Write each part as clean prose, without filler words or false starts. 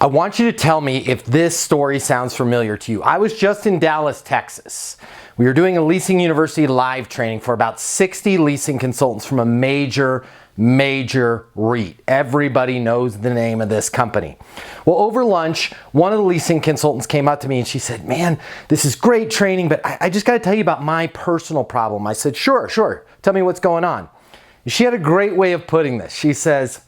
I want you to tell me if this story sounds familiar to you. I was just in Dallas, Texas. We were doing a Leasing University live training for about 60 leasing consultants from a major REIT. Everybody knows the name of this company. Well, over lunch, one of the leasing consultants came up to me and she said, "Man, this is great training, but I just got to tell you about my personal problem." I said, Sure. Tell me what's going on." She had a great way of putting this. She says,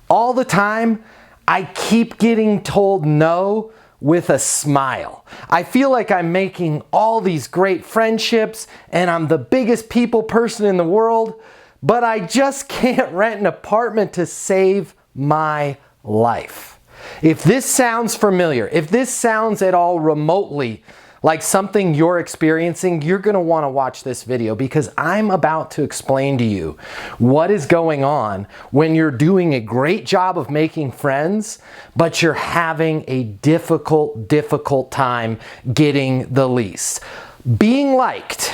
"All the time, I keep getting told no with a smile. I feel like I'm making all these great friendships and I'm the biggest people person in the world, but I just can't rent an apartment to save my life." If this sounds familiar, if this sounds at all remotely like something you're experiencing, you're gonna wanna watch this video because I'm about to explain to you what is going on when you're doing a great job of making friends, but you're having a difficult time getting the lease. Being liked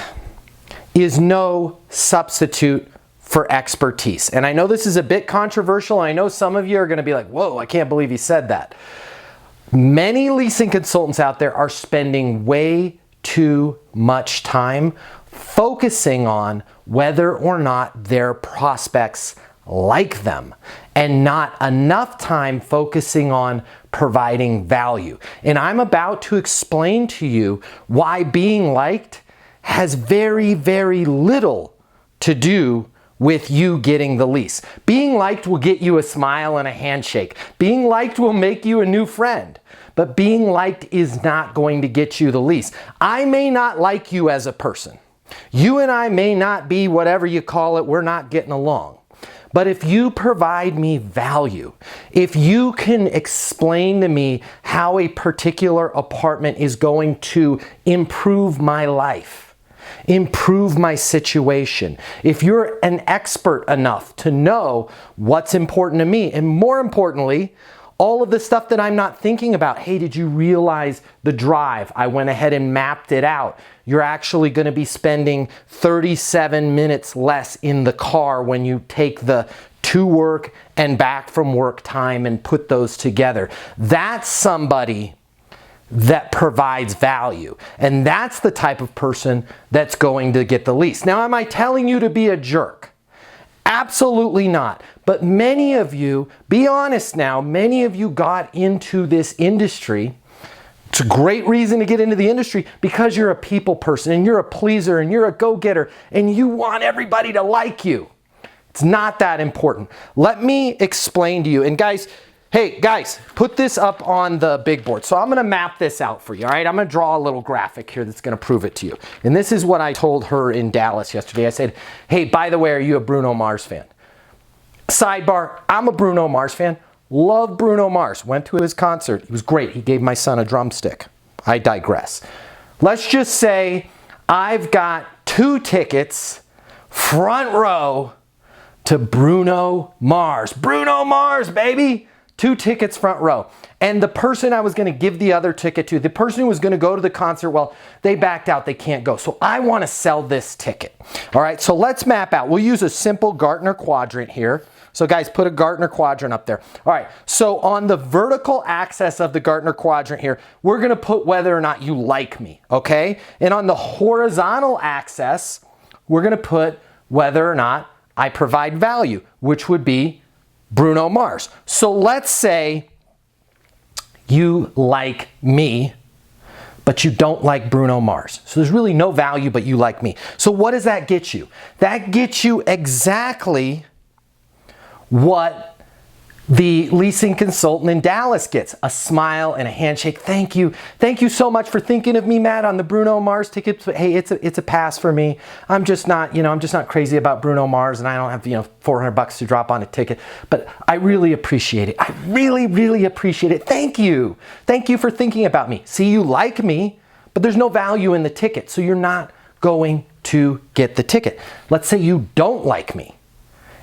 is no substitute for expertise. And I know this is a bit controversial. I know some of you are gonna be like, "Whoa, I can't believe he said that." Many leasing consultants out there are spending way too much time focusing on whether or not their prospects like them and not enough time focusing on providing value. And I'm about to explain to you why being liked has very little to do with you getting the lease. Being liked will get you a smile and a handshake. Being liked will make you a new friend. But being liked is not going to get you the lease. I may not like you as a person. You and I may not be whatever you call it, we're not getting along. But if you provide me value, if you can explain to me how a particular apartment is going to improve my life, improve my situation, if you're an expert enough to know what's important to me, and more importantly, all of the stuff that I'm not thinking about. Hey, did you realize the drive? I went ahead and mapped it out. You're actually going to be spending 37 minutes less in the car when you take the to work and back from work time and put those together. That's somebody that provides value. And that's the type of person that's going to get the lease. Now, am I telling you to be a jerk? Absolutely not. But many of you, be honest now, many of you got into this industry. It's a great reason to get into the industry because you're a people person and you're a pleaser and you're a go-getter and you want everybody to like you. It's not that important. Let me explain to you. And guys, hey guys, put this up on the big board. So I'm gonna map this out for you, all right? I'm gonna draw a little graphic here that's gonna prove it to you. And this is what I told her in Dallas yesterday. I said, "Hey, by the way, are you a Bruno Mars fan?" Sidebar, I'm a Bruno Mars fan. Love Bruno Mars. Went to his concert. He was great. He gave my son a drumstick. I digress. Let's just say I've got 2 tickets, front row, to Bruno Mars. Bruno Mars, baby! 2 tickets front row. And the person I was going to give the other ticket to, the person who was going to go to the concert, well, they backed out. They can't go. So I want to sell this ticket. All right, so let's map out. We'll use a simple Gartner quadrant here. So guys, put a Gartner quadrant up there. All right, so on the vertical axis of the Gartner quadrant here, we're going to put whether or not you like me, okay? And on the horizontal axis, we're going to put whether or not I provide value, which would be Bruno Mars. So let's say you like me, but you don't like Bruno Mars. So there's really no value, but you like me. So what does that get you? That gets you exactly what the leasing consultant in Dallas gets: a smile and a handshake. Thank you so much for thinking of me, Matt, on the Bruno Mars tickets. Hey, it's a pass for me. I'm just not crazy about Bruno Mars, and I don't have $400 to drop on a ticket. But I really appreciate it. I really appreciate it. Thank you for thinking about me. See, you like me, but there's no value in the ticket, so you're not going to get the ticket. Let's say you don't like me,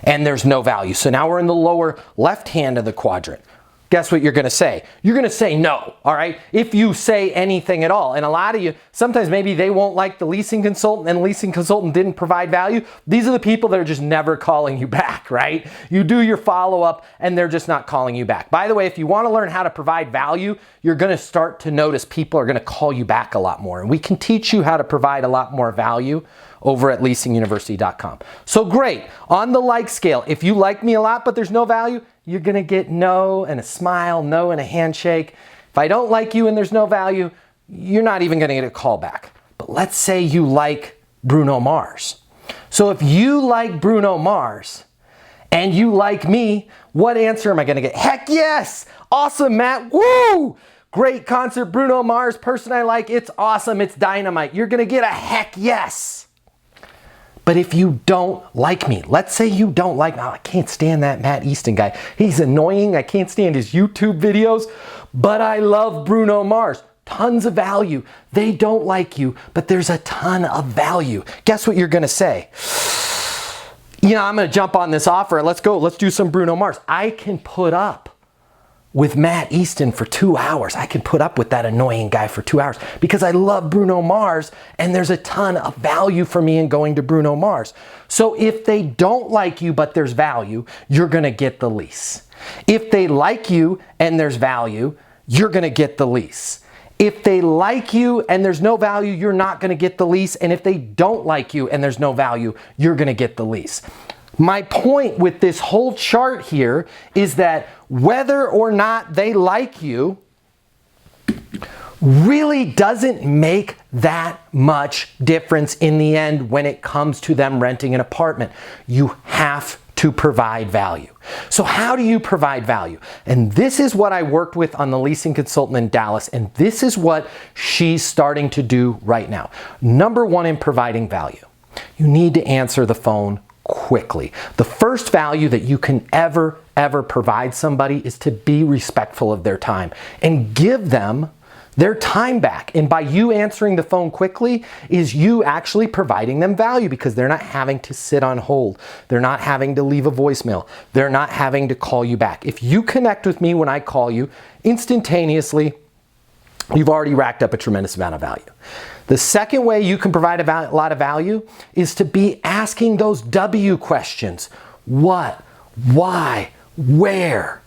and there's no value. So now we're in the lower left hand of the quadrant. guess what you're going to say? You're going to say no, all right? If you say anything at all. And a lot of you, sometimes maybe they won't like the leasing consultant and the leasing consultant didn't provide value. These are the people that are just never calling you back, right? You do your follow-up and they're just not calling you back. By the way, if you want to learn how to provide value, you're going to start to notice people are going to call you back a lot more. And we can teach you how to provide a lot more value over at leasinguniversity.com. So great. On the like scale, if you like me a lot but there's no value, you're going to get no and a smile, no and a handshake. If I don't like you and there's no value, you're not even going to get a call back. But let's say you like Bruno Mars. So if you like Bruno Mars and you like me, what answer am I going to get? Heck yes! Awesome, Matt. Woo! Great concert, Bruno Mars, person I like. It's awesome. It's dynamite. You're going to get a heck yes. But if you don't like me, let's say you don't like me. Oh, I can't stand that Matt Easton guy. He's annoying. I can't stand his YouTube videos, but I love Bruno Mars. Tons of value. They don't like you, but there's a ton of value. Guess what you're going to say? You know, I'm going to jump on this offer. Let's go. Let's do some Bruno Mars. I can put up with Matt Easton for 2 hours. I can put up with that annoying guy for 2 hours because I love Bruno Mars and there's a ton of value for me in going to Bruno Mars. So if they don't like you but there's value, you're going to get the lease. If they like you and there's value, you're going to get the lease. If they like you and there's no value, you're not going to get the lease. And if they don't like you and there's no value, you're going to get the lease. My point with this whole chart here is that whether or not they like you really doesn't make that much difference in the end when it comes to them renting an apartment. You have to provide value. So how do you provide value? And this is what I worked with on the leasing consultant in Dallas, and this is what she's starting to do right now. Number one in providing value, you need to answer the phone quickly. The first value that you can ever provide somebody is to be respectful of their time and give them their time back. And by you answering the phone quickly is you actually providing them value because they're not having to sit on hold. They're not having to leave a voicemail. They're not having to call you back. If you connect with me when I call you instantaneously, you've already racked up a tremendous amount of value. The second way you can provide a lot of value is to be asking those W questions. What? Why? Where?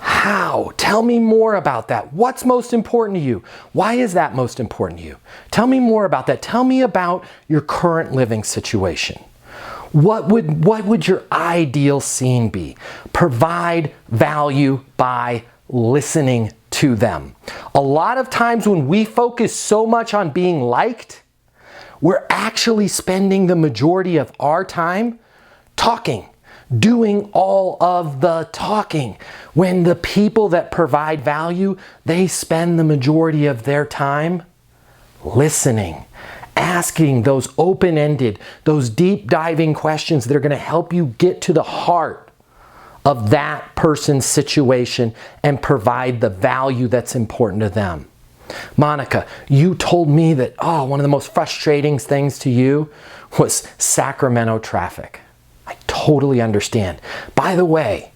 How? Tell me more about that. What's most important to you? Why is that most important to you? Tell me more about that. Tell me about your current living situation. What would your ideal scene be? Provide value by listening to them. A lot of times when we focus so much on being liked, we're actually spending the majority of our time talking, doing all of the talking. When the people that provide value, they spend the majority of their time listening, asking those open-ended, those deep diving questions that are going to help you get to the heart of that person's situation and provide the value that's important to them. Monica, you told me that, one of the most frustrating things to you was Sacramento traffic. I totally understand. By the way,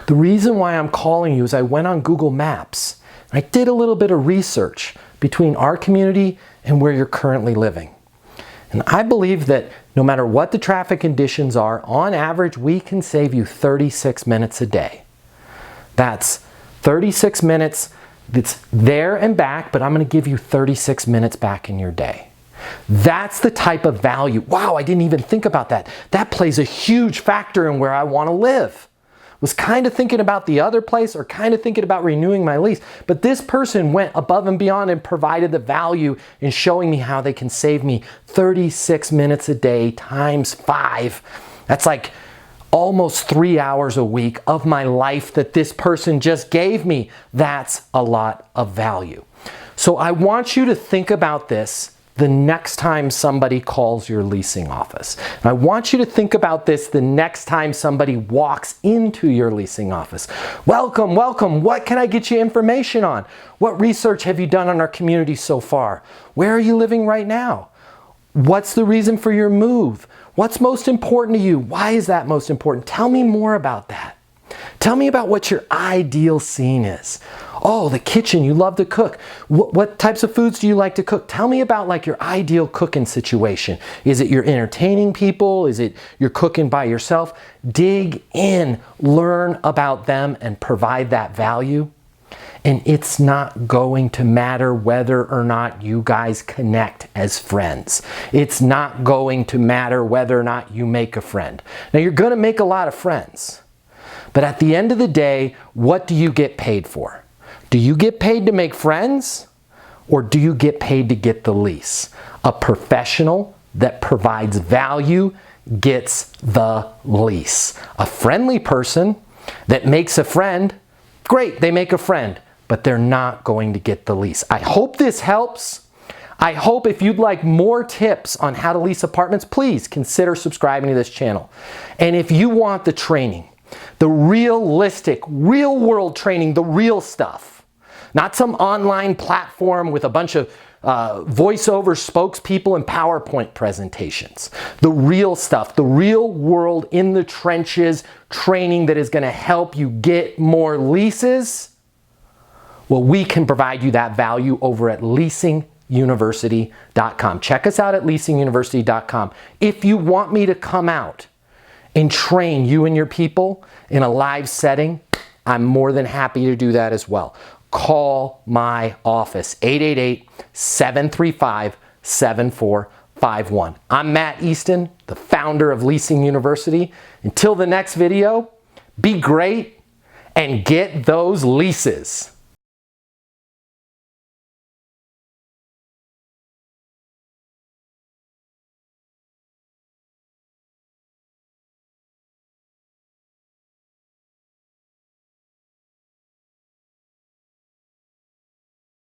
the reason why I'm calling you is I went on Google Maps. I did a little bit of research between our community and where you're currently living. And I believe that no matter what the traffic conditions are, on average, we can save you 36 minutes a day. That's 36 minutes that's there and back, but I'm going to give you 36 minutes back in your day. That's the type of value. Wow, I didn't even think about that. That plays a huge factor in where I want to live. Was kind of thinking about the other place or kind of thinking about renewing my lease. But this person went above and beyond and provided the value in showing me how they can save me 36 minutes a day times 5. That's like almost 3 hours a week of my life that this person just gave me. That's a lot of value. So I want you to think about this the next time somebody calls your leasing office. And I want you to think about this the next time somebody walks into your leasing office. Welcome, welcome. What can I get you information on? What research have you done on our community so far? Where are you living right now? What's the reason for your move? What's most important to you? Why is that most important? Tell me more about that. Tell me about what your ideal scene is. Oh, the kitchen, you love to cook. What types of foods do you like to cook? Tell me about like your ideal cooking situation. Is it you're entertaining people? Is it you're cooking by yourself? Dig in, learn about them and provide that value. And it's not going to matter whether or not you guys connect as friends. It's not going to matter whether or not you make a friend. Now you're going to make a lot of friends. But at the end of the day, what do you get paid for? Do you get paid to make friends, or do you get paid to get the lease? A professional that provides value gets the lease. A friendly person that makes a friend, great, they make a friend, but they're not going to get the lease. I hope this helps. I hope if you'd like more tips on how to lease apartments, please consider subscribing to this channel. And if you want the training, the realistic, real world training, the real stuff, not some online platform with a bunch of voiceover spokespeople and PowerPoint presentations. The real stuff, the real world in the trenches training that is going to help you get more leases. Well, we can provide you that value over at leasinguniversity.com. Check us out at leasinguniversity.com. If you want me to come out and train you and your people in a live setting, I'm more than happy to do that as well. Call my office, 888-735-7451. I'm Matt Easton, the founder of Leasing University. Until the next video, be great and get those leases.